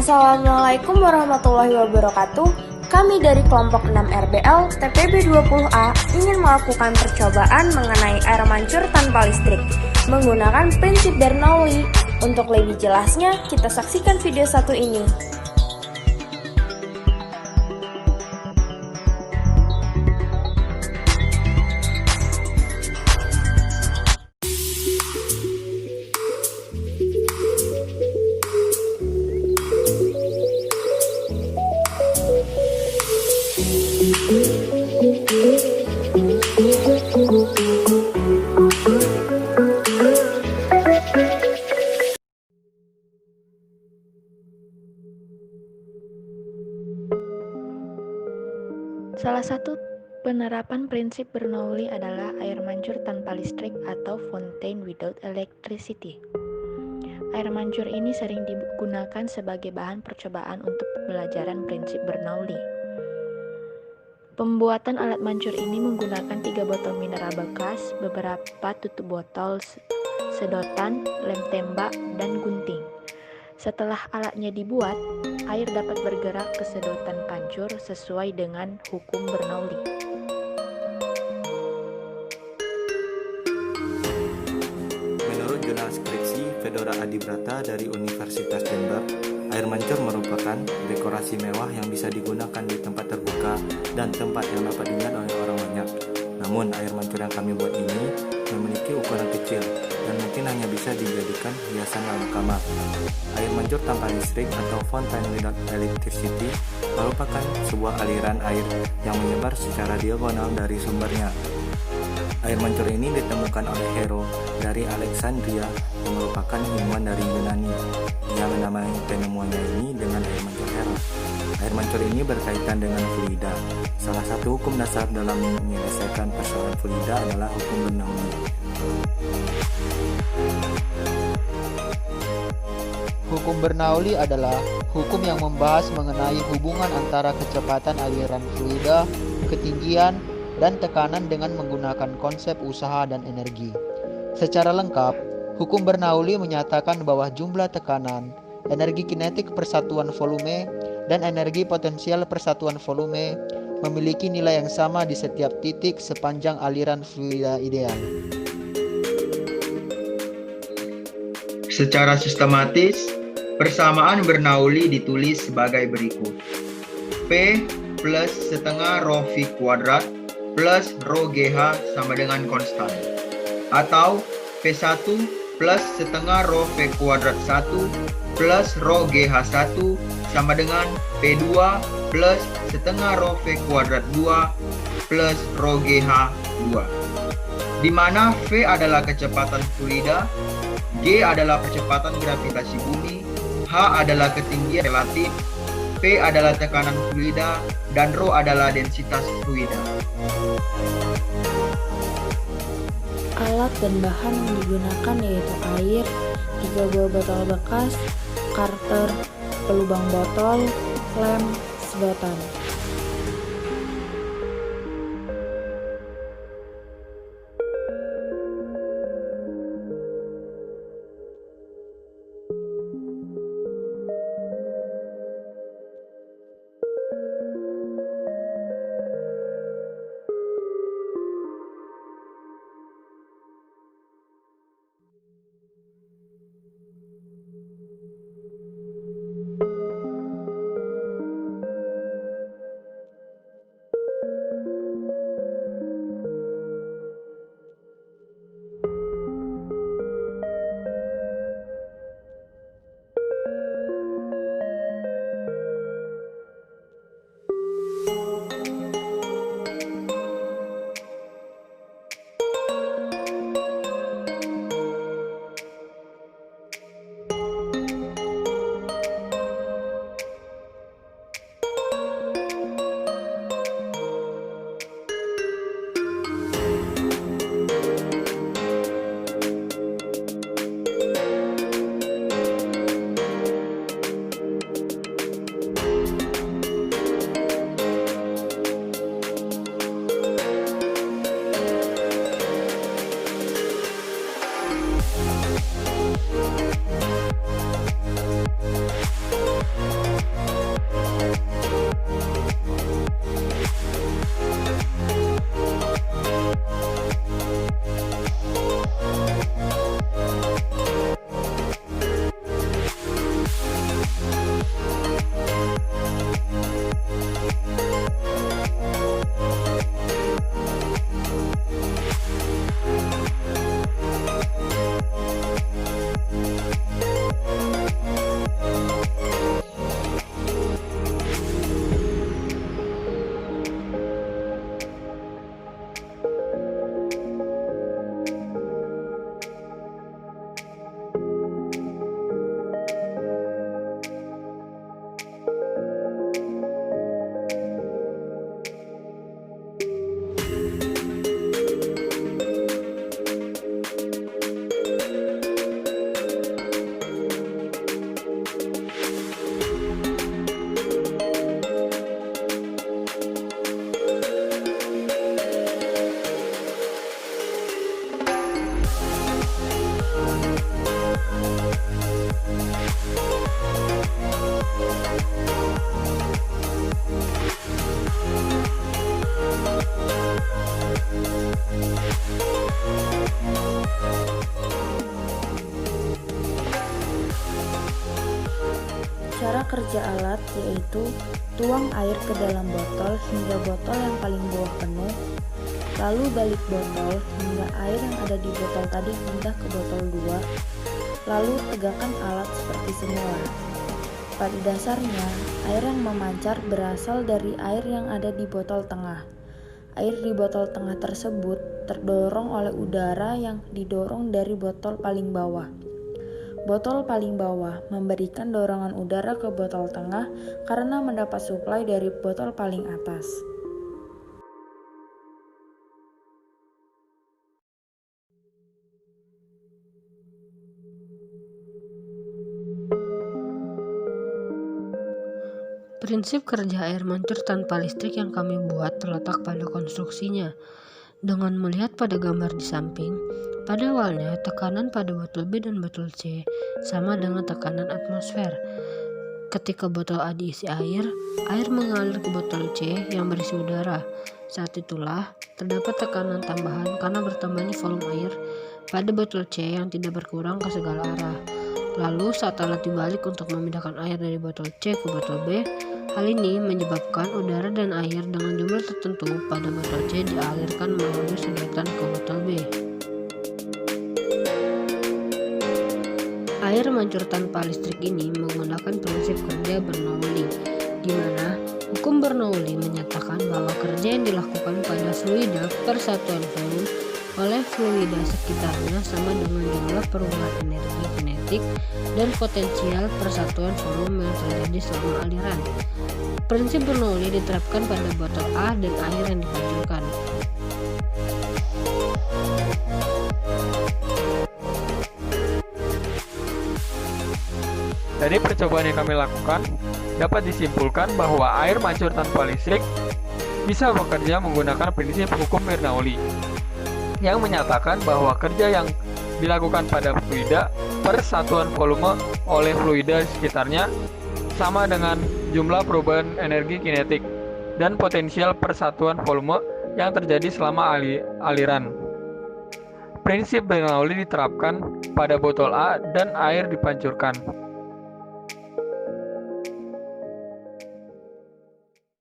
Assalamualaikum warahmatullahi wabarakatuh. Kami dari kelompok 6 RBL TPB 20A ingin melakukan percobaan mengenai air mancur tanpa listrik menggunakan prinsip Bernoulli. Untuk lebih jelasnya, kita saksikan video satu ini. Salah satu penerapan prinsip Bernoulli adalah air mancur tanpa listrik atau fountain without electricity. Air mancur ini sering digunakan sebagai bahan percobaan untuk pembelajaran prinsip Bernoulli. Pembuatan alat mancur ini menggunakan 3 botol mineral bekas, beberapa tutup botol, sedotan, lem tembak, dan gunting. Setelah alatnya dibuat, air dapat bergerak ke sedotan pancur sesuai dengan hukum Bernoulli. Menurut jurnal skripsi Fedora Adibrata dari Universitas Jember, air mancur merupakan dekorasi mewah yang bisa digunakan di tempat terbuka dan tempat yang dapat dilihat oleh orang banyak. Namun, air mancur yang kami buat ini memiliki ukuran kecil dan mungkin hanya bisa dijadikan hiasan dalam kamar. Air mancur tanpa listrik atau fountain without electricity merupakan sebuah aliran air yang menyebar secara diagonal dari sumbernya. Air mancur ini ditemukan oleh Hero dari Alexandria yang merupakan ilmuwan dari Yunani. Ia menamai penemuannya ini dengan air mancur Hero. Air mancur ini berkaitan dengan fluida. Salah satu hukum dasar dalam menyelesaikan persoalan fluida adalah hukum Bernoulli. Hukum Bernoulli adalah hukum yang membahas mengenai hubungan antara kecepatan aliran fluida, ketinggian, dan tekanan dengan menggunakan konsep usaha dan energi. Secara lengkap, hukum Bernoulli menyatakan bahwa jumlah tekanan, energi kinetik persatuan volume, dan energi potensial persatuan volume memiliki nilai yang sama di setiap titik sepanjang aliran fluida ideal. Secara sistematis, persamaan Bernoulli ditulis sebagai berikut. P plus setengah rho V kuadrat plus rho GH sama dengan konstan. Atau P1 plus setengah rho V kuadrat 1 plus rho GH1 sama dengan P2 plus setengah rho V kuadrat 2 plus rho GH2. Di mana V adalah kecepatan fluida, G adalah percepatan gravitasi bumi, H adalah ketinggian relatif, P adalah tekanan fluida, dan rho adalah densitas fluida. Alat dan bahan yang digunakan yaitu air, 3 buah botol bekas, karter, pelubang botol, lem, sedotan. Cara kerja alat yaitu tuang air ke dalam botol hingga botol yang paling bawah penuh, lalu balik botol hingga air yang ada di botol tadi pindah ke botol 2, lalu tegakkan alat seperti semula. Pada dasarnya, air yang memancar berasal dari air yang ada di botol tengah. Air di botol tengah tersebut terdorong oleh udara yang didorong dari botol paling bawah. Botol paling bawah memberikan dorongan udara ke botol tengah karena mendapat suplai dari botol paling atas. Prinsip kerja air mancur tanpa listrik yang kami buat terletak pada konstruksinya. Dengan melihat pada gambar di samping, pada awalnya tekanan pada botol B dan botol C sama dengan tekanan atmosfer. Ketika botol A diisi air mengalir ke botol C yang berisi udara. Saat itulah terdapat tekanan tambahan karena bertambahnya volume air pada botol C yang tidak berkurang ke segala arah. Lalu saat alat dibalik untuk memindahkan air dari botol C ke botol B, hal ini menyebabkan udara dan air dengan jumlah tertentu pada botol C dialirkan melalui sedotan ke botol B. Air mancur tanpa listrik ini menggunakan prinsip kerja Bernoulli, di mana hukum Bernoulli menyatakan bahwa kerja yang dilakukan pada fluida per satuan volume oleh fluida sekitarnya sama dengan jumlah perubahan energi kinetik dan potensial persatuan volume yang terjadi selama aliran. Prinsip Bernoulli diterapkan pada botol A dan air yang dipancurkan. Dari percobaan yang kami lakukan, dapat disimpulkan bahwa air mancur tanpa listrik bisa bekerja menggunakan prinsip hukum Bernoulli yang menyatakan bahwa kerja yang dilakukan pada fluida per satuan volume oleh fluida sekitarnya sama dengan jumlah perubahan energi kinetik dan potensial per satuan volume yang terjadi selama aliran. Prinsip Bernoulli diterapkan pada botol A dan air dipancurkan.